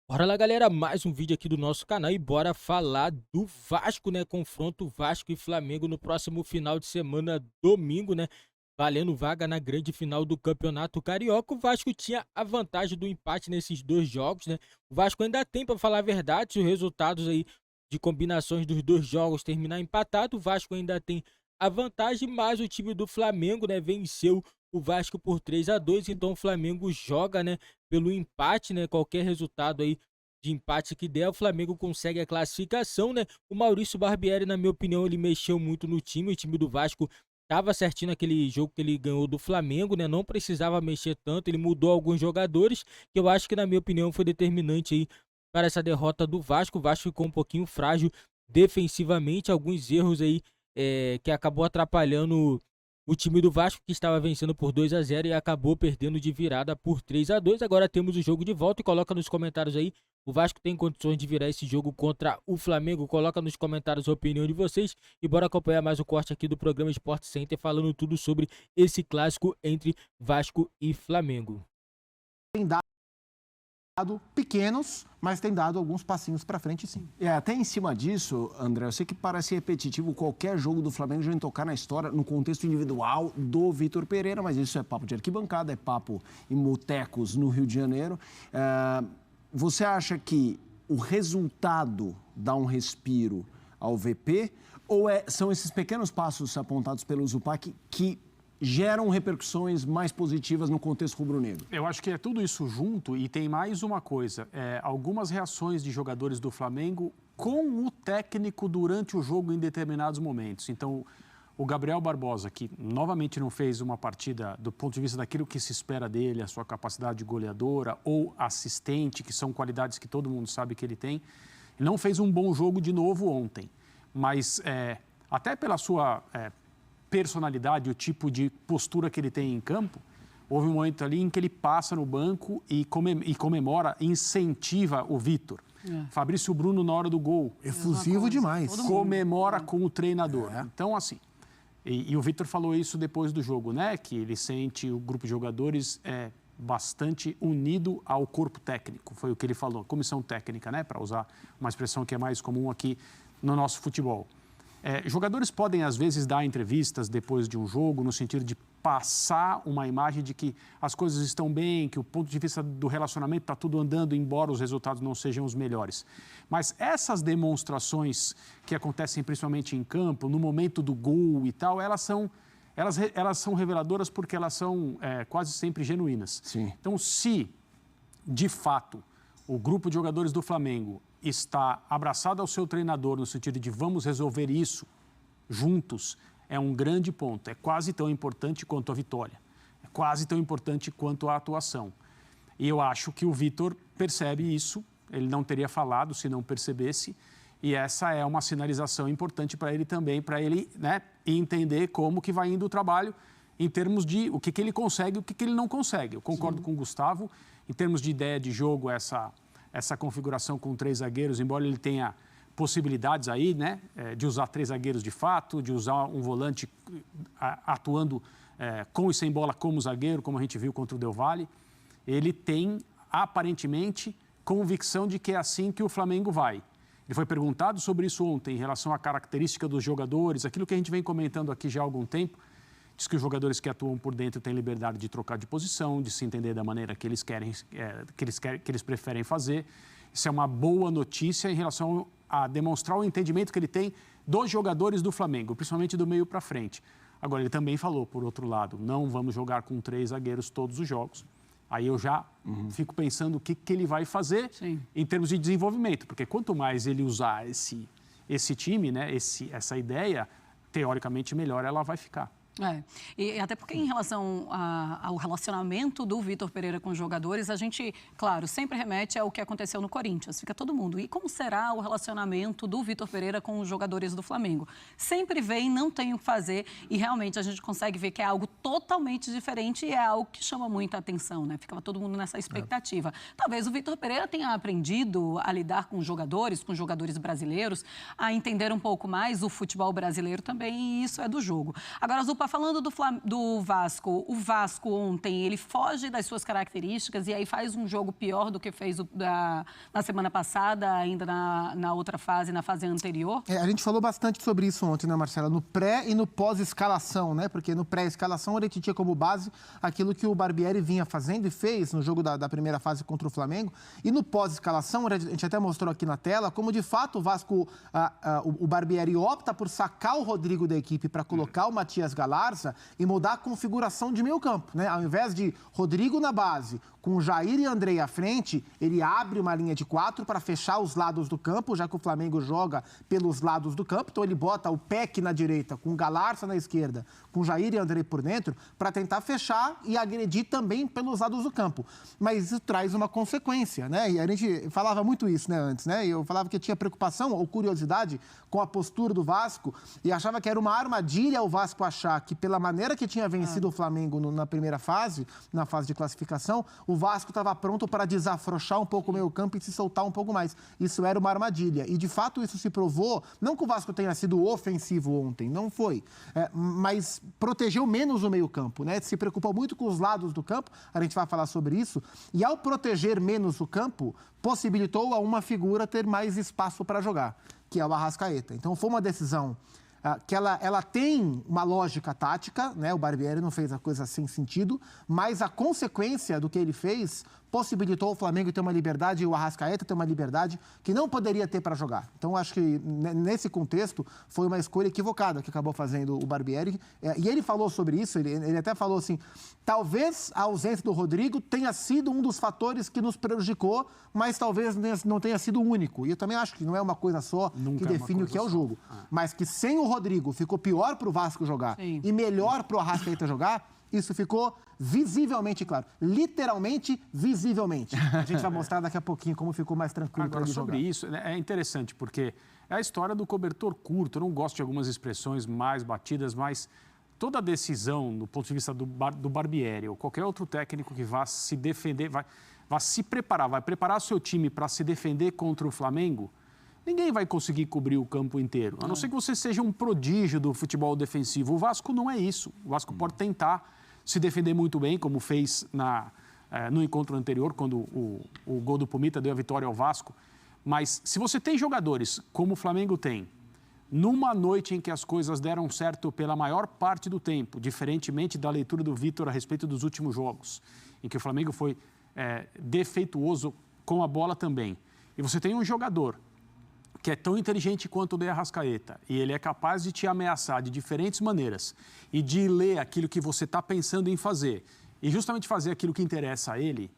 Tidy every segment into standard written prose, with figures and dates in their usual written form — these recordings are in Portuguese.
Bora lá, galera, mais um vídeo aqui do nosso canal e bora falar do Vasco, né? Confronto Vasco e Flamengo no próximo final de semana, domingo, né? Valendo vaga na grande final do Campeonato Carioca. O Vasco tinha a vantagem do empate nesses dois jogos, né? O Vasco ainda tem, para falar a verdade, se os resultados aí de combinações dos dois jogos terminar empatado, o Vasco ainda tem a vantagem, mas o time do Flamengo, né, venceu o Vasco por 3-2. Então o Flamengo joga, né, pelo empate, né? Qualquer resultado aí de empate que der, o Flamengo consegue a classificação, né? O Maurício Barbieri, na minha opinião, ele mexeu muito no time. O time do Vasco tava certinho naquele jogo que ele ganhou do Flamengo, né? Não precisava mexer tanto. Ele mudou alguns jogadores, que eu acho que, na minha opinião, foi determinante aí para essa derrota do Vasco. O Vasco ficou um pouquinho frágil defensivamente, alguns erros aí que acabou atrapalhando o time do Vasco, que estava vencendo por 2-0 e acabou perdendo de virada por 3-2. Agora temos o jogo de volta e coloca nos comentários aí. O Vasco tem condições de virar esse jogo contra o Flamengo? Coloca nos comentários a opinião de vocês e bora acompanhar mais o corte aqui do programa Sport Center falando tudo sobre esse clássico entre Vasco e Flamengo. Tem dado pequenos, mas tem dado alguns passinhos para frente, sim. Até em cima disso, André, eu sei que parece repetitivo qualquer jogo do Flamengo a gente tocar na história, no contexto individual do Vitor Pereira, mas isso é papo de arquibancada, é papo em botecos no Rio de Janeiro. Você acha que o resultado dá um respiro ao VP ou são esses pequenos passos apontados pelo Zupac que geram repercussões mais positivas no contexto rubro-negro? Eu acho que é tudo isso junto e tem mais uma coisa. Algumas reações de jogadores do Flamengo com o técnico durante o jogo em determinados momentos. Então, o Gabriel Barbosa, que novamente não fez uma partida do ponto de vista daquilo que se espera dele, a sua capacidade goleadora ou assistente, que são qualidades que todo mundo sabe que ele tem, não fez um bom jogo de novo ontem. Mas até pela sua personalidade, o tipo de postura que ele tem em campo, houve um momento ali em que ele passa no banco e comemora, incentiva o Vitor. Fabrício Bruno na hora do gol. Efusivo demais. Comemora com o treinador. Então, assim, e o Vitor falou isso depois do jogo, né? Que ele sente o grupo de jogadores bastante unido ao corpo técnico. Foi o que ele falou, comissão técnica, né? Para usar uma expressão que é mais comum aqui no nosso futebol. Jogadores podem, às vezes, dar entrevistas depois de um jogo, no sentido de passar uma imagem de que as coisas estão bem, que o ponto de vista do relacionamento está tudo andando, embora os resultados não sejam os melhores. Mas essas demonstrações que acontecem principalmente em campo, no momento do gol e tal, elas são reveladoras porque elas são quase sempre genuínas. Sim. Então, se, de fato, o grupo de jogadores do Flamengo está abraçado ao seu treinador no sentido de vamos resolver isso juntos, é um grande ponto. É quase tão importante quanto a vitória. É quase tão importante quanto a atuação. E eu acho que o Vitor percebe isso. Ele não teria falado se não percebesse. E essa é uma sinalização importante para ele também, para ele, né, entender como que vai indo o trabalho em termos de o que ele consegue e o que ele não consegue. Eu concordo com o Gustavo. Em termos de ideia de jogo, essa configuração com 3 zagueiros, embora ele tenha possibilidades aí, né, de usar 3 zagueiros de fato, de usar um volante atuando com e sem bola como zagueiro, como a gente viu contra o Del Valle, ele tem, aparentemente, convicção de que é assim que o Flamengo vai. Ele foi perguntado sobre isso ontem, em relação à característica dos jogadores, aquilo que a gente vem comentando aqui já há algum tempo. Diz que os jogadores que atuam por dentro têm liberdade de trocar de posição, de se entender da maneira que eles querem, que eles preferem fazer. Isso é uma boa notícia em relação a demonstrar o entendimento que ele tem dos jogadores do Flamengo, principalmente do meio para frente. Agora, ele também falou, por outro lado, não vamos jogar com 3 zagueiros todos os jogos. Aí eu já fico pensando o que ele vai fazer em termos de desenvolvimento, porque quanto mais ele usar esse time, né, essa ideia, teoricamente melhor ela vai ficar. E até porque em relação ao relacionamento do Vitor Pereira com os jogadores, a gente, claro, sempre remete ao que aconteceu no Corinthians, fica todo mundo. E como será o relacionamento do Vitor Pereira com os jogadores do Flamengo? Sempre vem, não tem o que fazer e realmente a gente consegue ver que é algo totalmente diferente e é algo que chama muita atenção, né? Ficava todo mundo nessa expectativa. Talvez o Vitor Pereira tenha aprendido a lidar com jogadores brasileiros, a entender um pouco mais o futebol brasileiro também, e isso é do jogo. Agora, Zupa, Silva, falando do Vasco, o Vasco ontem, ele foge das suas características e aí faz um jogo pior do que fez na semana passada, ainda na outra fase, na fase anterior? A gente falou bastante sobre isso ontem, né, Marcela? No pré e no pós-escalação, né? Porque no pré-escalação ele tinha como base aquilo que o Barbieri vinha fazendo e fez no jogo da primeira fase contra o Flamengo. E no pós-escalação, a gente até mostrou aqui na tela, como de fato o Vasco, o Barbieri opta por sacar o Rodrigo da equipe para colocar o Matias Galarza e mudar a configuração de meio campo, né? Ao invés de Rodrigo na base, com Jair e Andrei à frente, ele abre uma linha de 4 para fechar os lados do campo, já que o Flamengo joga pelos lados do campo. Então ele bota o Peck na direita, com o Galarza na esquerda, com Jair e Andrei por dentro, para tentar fechar e agredir também pelos lados do campo. Mas isso traz uma consequência, né? E a gente falava muito isso, né, antes, né? Eu falava que tinha preocupação ou curiosidade com a postura do Vasco e achava que era uma armadilha o Vasco achar que, pela maneira que tinha vencido o Flamengo na primeira fase, na fase de classificação, o Vasco estava pronto para desafrouxar um pouco o meio-campo e se soltar um pouco mais. Isso era uma armadilha. E, de fato, isso se provou. Não que o Vasco tenha sido ofensivo ontem, não foi. Mas protegeu menos o meio-campo, né? Se preocupou muito com os lados do campo, a gente vai falar sobre isso. E, ao proteger menos o campo, possibilitou a uma figura ter mais espaço para jogar, que é o Arrascaeta. Então, foi uma decisão que ela tem uma lógica tática, né? O Barbieri não fez a coisa sem sentido, mas a consequência do que ele fez possibilitou o Flamengo ter uma liberdade e o Arrascaeta ter uma liberdade que não poderia ter para jogar. Então, acho que nesse contexto foi uma escolha equivocada que acabou fazendo o Barbieri. E ele falou sobre isso, ele até falou assim, talvez a ausência do Rodrigo tenha sido um dos fatores que nos prejudicou, mas talvez não tenha sido o único. E eu também acho que não é uma coisa só que define o que é o jogo. Mas que sem o Rodrigo ficou pior para o Vasco jogar e melhor para o Arrascaeta jogar, isso ficou visivelmente claro. Literalmente, visivelmente. A gente vai mostrar daqui a pouquinho como ficou mais tranquilo para ele jogar. Sobre isso, é interessante, porque é a história do cobertor curto. Eu não gosto de algumas expressões mais batidas, mas toda decisão, do ponto de vista do Barbieri ou qualquer outro técnico que vá se defender, vai se preparar, vai preparar o seu time para se defender contra o Flamengo, ninguém vai conseguir cobrir o campo inteiro. A não ser que você seja um prodígio do futebol defensivo. O Vasco não é isso. O Vasco pode tentar se defender muito bem, como fez no encontro anterior, quando o gol do Pumita deu a vitória ao Vasco. Mas se você tem jogadores, como o Flamengo tem, numa noite em que as coisas deram certo pela maior parte do tempo, diferentemente da leitura do Vitor a respeito dos últimos jogos, em que o Flamengo foi defeituoso com a bola também, e você tem um jogador que é tão inteligente quanto o de Arrascaeta, e ele é capaz de te ameaçar de diferentes maneiras e de ler aquilo que você está pensando em fazer e justamente fazer aquilo que interessa a ele,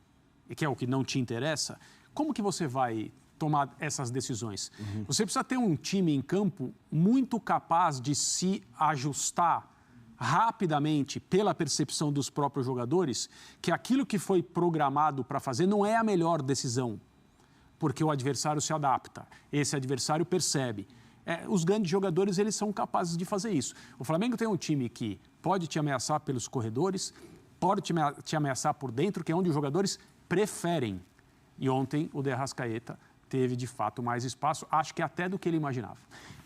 e que é o que não te interessa, como que você vai tomar essas decisões? Você precisa ter um time em campo muito capaz de se ajustar rapidamente pela percepção dos próprios jogadores que aquilo que foi programado para fazer não é a melhor decisão, porque o adversário se adapta, esse adversário percebe. Os grandes jogadores, eles são capazes de fazer isso. O Flamengo tem um time que pode te ameaçar pelos corredores, pode te ameaçar por dentro, que é onde os jogadores preferem. E ontem o de Arrascaeta teve, de fato, mais espaço, acho que até do que ele imaginava.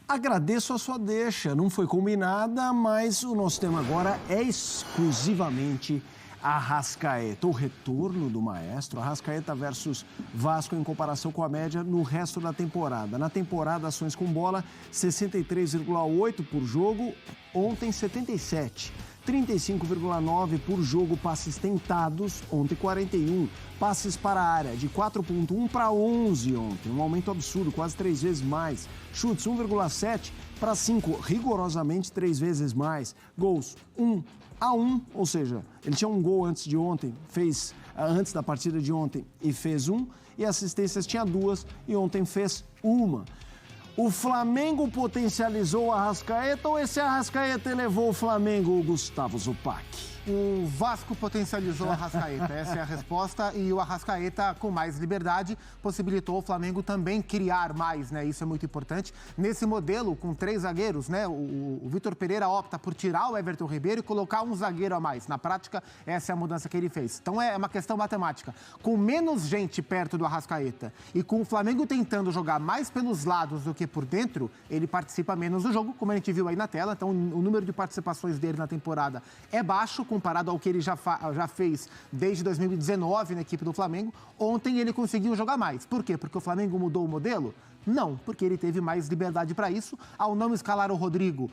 Agradeço a sua deixa, não foi combinada, mas o nosso tema agora é exclusivamente Arrascaeta, o retorno do maestro. Arrascaeta versus Vasco em comparação com a média no resto da temporada. Na temporada, ações com bola, 63,8 por jogo, ontem 77. 35,9 por jogo, passes tentados, ontem 41. Passes para a área, de 4,1 para 11 ontem, um aumento absurdo, quase 3 vezes mais. Chutes, 1,7 para 5, rigorosamente 3 vezes mais. Gols, 1-1, ou seja, ele tinha um gol antes de ontem, fez antes da partida de ontem e fez 1, e assistências tinha 2 e ontem fez 1. O Flamengo potencializou o Arrascaeta ou esse Arrascaeta elevou o Flamengo, o Gustavo Zupac? O Vasco potencializou o Arrascaeta, essa é a resposta, e o Arrascaeta, com mais liberdade, possibilitou o Flamengo também criar mais, né? Isso é muito importante. Nesse modelo, com 3 zagueiros, né? O Vitor Pereira opta por tirar o Everton Ribeiro e colocar um zagueiro a mais. Na prática, essa é a mudança que ele fez. Então é uma questão matemática. Com menos gente perto do Arrascaeta e com o Flamengo tentando jogar mais pelos lados do que por dentro, ele participa menos do jogo, como a gente viu aí na tela. Então o número de participações dele na temporada é baixo, comparado ao que ele já fez desde 2019 na equipe do Flamengo. Ontem ele conseguiu jogar mais. Por quê? Porque o Flamengo mudou o modelo? Não, porque ele teve mais liberdade para isso. Ao não escalar o Rodrigo,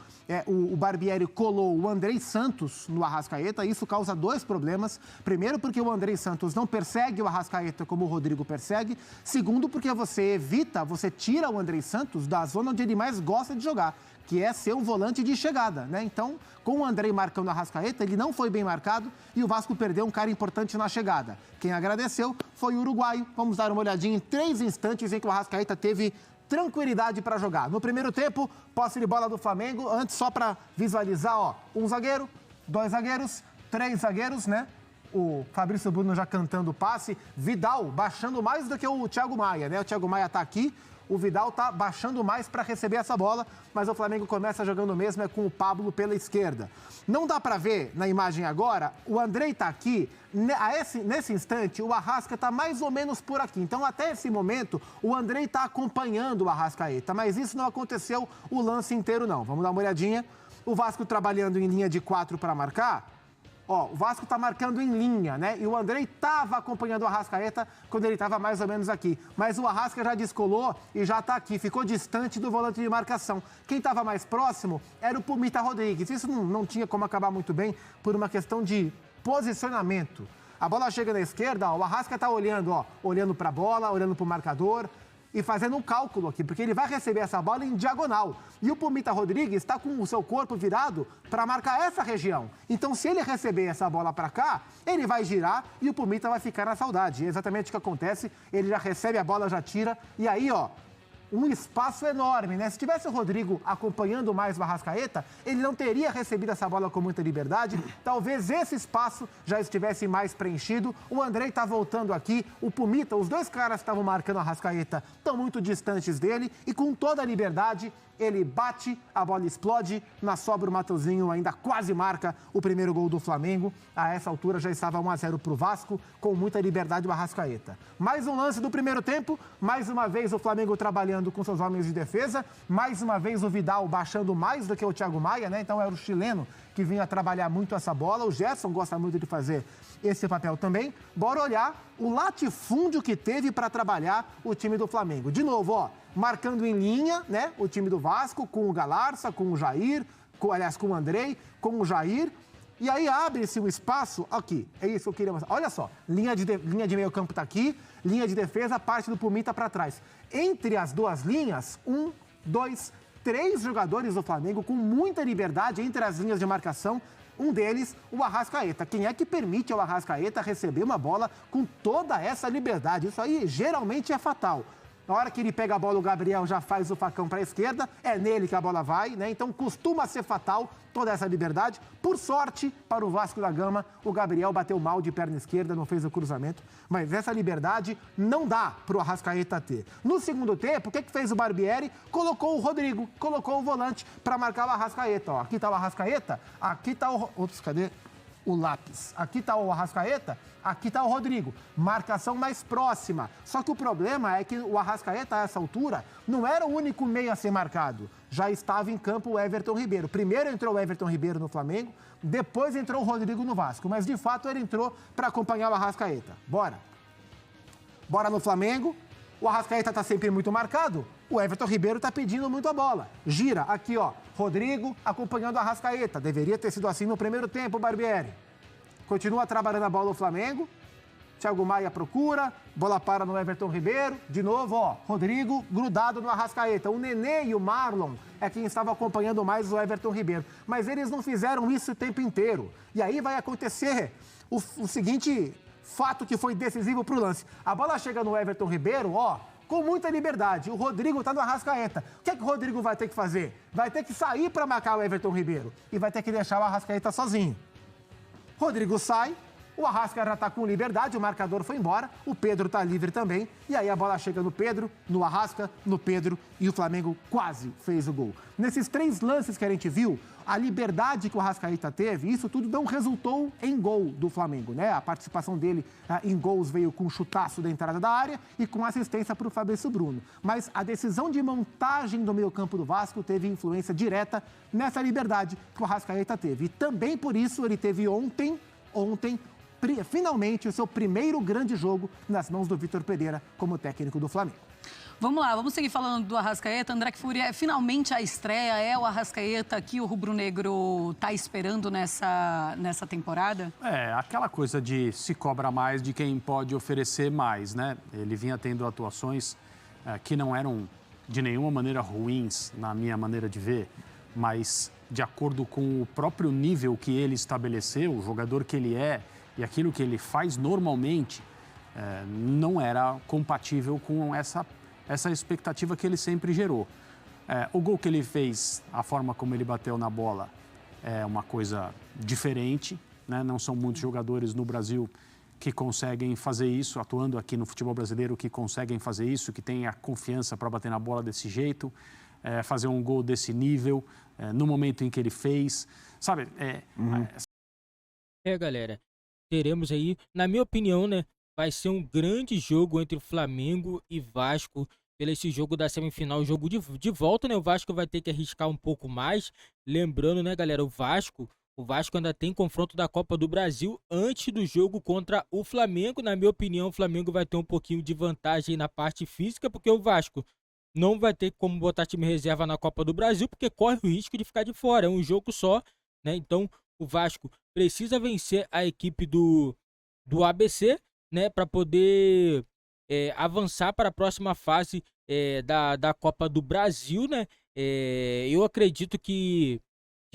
o Barbieri colou o Andrei Santos no Arrascaeta. Isso causa 2 problemas. Primeiro, porque o Andrei Santos não persegue o Arrascaeta como o Rodrigo persegue. Segundo, porque você tira o Andrei Santos da zona onde ele mais gosta de jogar, que é ser um volante de chegada, né? Então, com o Andrei marcando o Arrascaeta, ele não foi bem marcado e o Vasco perdeu um cara importante na chegada. Quem agradeceu foi o uruguaio. Vamos dar uma olhadinha em 3 instantes em que o Arrascaeta teve tranquilidade para jogar. No primeiro tempo, posse de bola do Flamengo. Antes, só para visualizar, ó, 1 zagueiro, 2 zagueiros, 3 zagueiros, né? O Fabrício Bruno já cantando o passe. Vidal baixando mais do que o Thiago Maia, né? O Thiago Maia tá aqui. O Vidal está baixando mais para receber essa bola, mas o Flamengo começa jogando mesmo com o Pablo pela esquerda. Não dá para ver na imagem agora, o Andrei está aqui, nesse instante o Arrasca está mais ou menos por aqui. Então até esse momento o Andrei está acompanhando o Arrascaeta, mas isso não aconteceu o lance inteiro não. Vamos dar uma olhadinha. O Vasco trabalhando em linha de 4 para marcar. Ó, o Vasco está marcando em linha, né? E o Andrei estava acompanhando o Arrascaeta quando ele estava mais ou menos aqui. Mas o Arrasca já descolou e já está aqui, ficou distante do volante de marcação. Quem estava mais próximo era o Pumita Rodrigues. Isso não tinha como acabar muito bem por uma questão de posicionamento. A bola chega na esquerda, ó, o Arrasca está olhando, ó, olhando para a bola, olhando para o marcador e fazendo um cálculo aqui, porque ele vai receber essa bola em diagonal. E o Pumita Rodrigues está com o seu corpo virado para marcar essa região. Então, se ele receber essa bola para cá, ele vai girar e o Pumita vai ficar na saudade. É exatamente o que acontece. Ele já recebe a bola, já tira. E aí, ó, um espaço enorme, né? Se tivesse o Rodrigo acompanhando mais o Arrascaeta, ele não teria recebido essa bola com muita liberdade. Talvez esse espaço já estivesse mais preenchido. O Andrei tá voltando aqui, o Pumita, os 2 caras que estavam marcando o Arrascaeta estão muito distantes dele e com toda a liberdade ele bate, a bola explode, na sobra o Mateuzinho ainda quase marca o primeiro gol do Flamengo. A essa altura já estava 1-0 para o Vasco, com muita liberdade o Arrascaeta. Mais um lance do primeiro tempo, mais uma vez o Flamengo trabalhando com seus homens de defesa, mais uma vez o Vidal baixando mais do que o Thiago Maia, né? Então era o chileno que vinha trabalhar muito essa bola. O Gerson gosta muito de fazer esse papel também. Bora olhar o latifúndio que teve para trabalhar o time do Flamengo. De novo, ó, marcando em linha, né? O time do Vasco com o Galarça, com o Jair, com o Andrei, com o Jair. E aí abre-se o espaço aqui. É isso que eu queria mostrar. Olha só, linha de meio campo tá aqui, linha de defesa, parte do Pumita para trás. Entre as 2 linhas, 1, 2, 3 jogadores do Flamengo com muita liberdade entre as linhas de marcação. Um deles, o Arrascaeta. Quem é que permite ao Arrascaeta receber uma bola com toda essa liberdade? Isso aí geralmente é fatal. Na hora que ele pega a bola, o Gabriel já faz o facão para a esquerda, é nele que a bola vai, né? Então costuma ser fatal toda essa liberdade. Por sorte, para o Vasco da Gama, o Gabriel bateu mal de perna esquerda, não fez o cruzamento. Mas essa liberdade não dá para o Arrascaeta ter. No segundo tempo, o que fez o Barbieri? Colocou o Rodrigo, colocou o volante para marcar o Arrascaeta. Ó, aqui está o Arrascaeta, aqui está o... Ops, cadê? O lápis. Aqui está o Arrascaeta, aqui está o Rodrigo. Marcação mais próxima. Só que o problema é que o Arrascaeta, a essa altura, não era o único meio a ser marcado. Já estava em campo o Everton Ribeiro. Primeiro entrou o Everton Ribeiro no Flamengo, depois entrou o Rodrigo no Vasco. Mas, de fato, ele entrou para acompanhar o Arrascaeta. Bora. Bora no Flamengo. O Arrascaeta está sempre muito marcado. O Everton Ribeiro está pedindo muito a bola. Gira, aqui ó, Rodrigo acompanhando o Arrascaeta. Deveria ter sido assim no primeiro tempo, Barbieri. Continua trabalhando a bola o Flamengo. Thiago Maia procura, bola para no Everton Ribeiro. De novo, ó, Rodrigo grudado no Arrascaeta. O Nenê e o Marlon é quem estava acompanhando mais o Everton Ribeiro. Mas eles não fizeram isso o tempo inteiro. E aí vai acontecer o seguinte fato que foi decisivo para o lance. A bola chega no Everton Ribeiro, ó, com muita liberdade. O Rodrigo está no Arrascaeta. O que é que o Rodrigo vai ter que fazer? Vai ter que sair para marcar o Everton Ribeiro. E vai ter que deixar o Arrascaeta sozinho. Rodrigo sai, o Arrasca já está com liberdade, o marcador foi embora, o Pedro está livre também, e aí a bola chega no Pedro, no Arrasca, no Pedro, e o Flamengo quase fez o gol. Nesses 3 lances que a gente viu, a liberdade que o Arrascaeta teve, isso tudo não resultou em gol do Flamengo, né? A participação dele em gols veio com um chutaço da entrada da área e com assistência para o Fabrício Bruno. Mas a decisão de montagem do meio-campo do Vasco teve influência direta nessa liberdade que o Arrascaeta teve. E também por isso ele teve ontem, finalmente, o seu primeiro grande jogo nas mãos do Vitor Pereira como técnico do Flamengo. Vamos lá, vamos seguir falando do Arrascaeta. André Kfouri, é finalmente a estreia, é o Arrascaeta que o rubro-negro está esperando nessa temporada? É, aquela coisa de se cobra mais de quem pode oferecer mais, né? Ele vinha tendo atuações que não eram de nenhuma maneira ruins, na minha maneira de ver, mas de acordo com o próprio nível que ele estabeleceu, o jogador que ele é e aquilo que ele faz normalmente, não era compatível com essa expectativa que ele sempre gerou. O gol que ele fez, a forma como ele bateu na bola, é uma coisa diferente, né? Não são muitos jogadores no Brasil que conseguem fazer isso, atuando aqui no futebol brasileiro, que conseguem fazer isso, que têm a confiança para bater na bola desse jeito, fazer um gol desse nível, no momento em que ele fez, sabe? Galera, teremos aí, na minha opinião, né, vai ser um grande jogo entre Flamengo e Vasco pelo esse jogo da semifinal, jogo de volta, né? O Vasco vai ter que arriscar um pouco mais. Lembrando, né, galera, o Vasco ainda tem confronto da Copa do Brasil antes do jogo contra o Flamengo. Na minha opinião, o Flamengo vai ter um pouquinho de vantagem na parte física, porque o Vasco não vai ter como botar time reserva na Copa do Brasil, porque corre o risco de ficar de fora. É um jogo só, né? Então, o Vasco precisa vencer a equipe do ABC, né, para poder avançar para a próxima fase da Copa do Brasil, né? Eu acredito que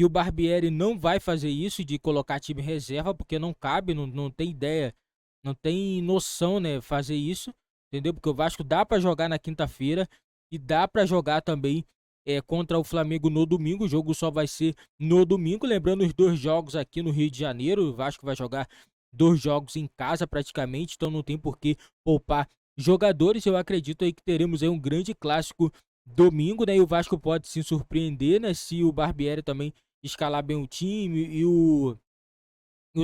o Barbieri não vai fazer isso de colocar time reserva, porque não cabe, não tem ideia, não tem noção, né, fazer isso, entendeu? Porque o Vasco dá para jogar na quinta-feira e dá para jogar também contra o Flamengo no domingo. O jogo só vai ser no domingo, lembrando os 2 jogos aqui no Rio de Janeiro. O Vasco vai jogar 2 jogos em casa praticamente, então não tem por que poupar jogadores. Eu acredito aí que teremos aí um grande clássico domingo, né? E o Vasco pode se surpreender, né, se o Barbieri também escalar bem o time e o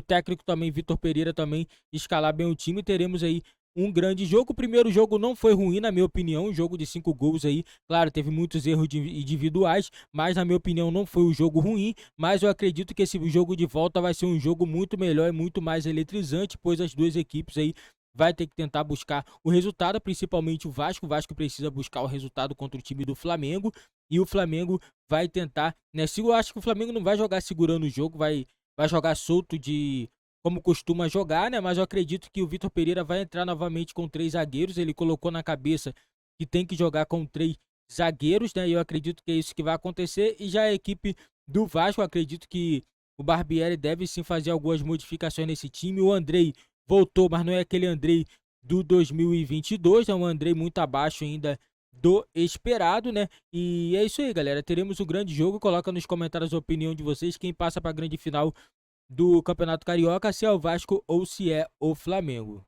técnico também, Vitor Pereira, também escalar bem o time. Teremos aí um grande jogo. O primeiro jogo não foi ruim, na minha opinião, um jogo de 5 gols aí, claro, teve muitos erros individuais, mas na minha opinião não foi um jogo ruim, mas eu acredito que esse jogo de volta vai ser um jogo muito melhor e muito mais eletrizante, pois as 2 equipes aí vai ter que tentar buscar o resultado, principalmente o Vasco precisa buscar o resultado contra o time do Flamengo, e o Flamengo vai tentar, né, eu acho que o Flamengo não vai jogar segurando o jogo, vai jogar solto como costuma jogar, né? Mas eu acredito que o Vitor Pereira vai entrar novamente com 3 zagueiros. Ele colocou na cabeça que tem que jogar com 3 zagueiros, né? E eu acredito que é isso que vai acontecer. E já a equipe do Vasco, eu acredito que o Barbieri deve sim fazer algumas modificações nesse time. O Andrei voltou, mas não é aquele Andrei do 2022, é um Andrei muito abaixo ainda do esperado, né? E é isso aí, galera. Teremos um grande jogo. Coloca nos comentários a opinião de vocês. Quem passa para a grande final do Campeonato Carioca, se é o Vasco ou se é o Flamengo.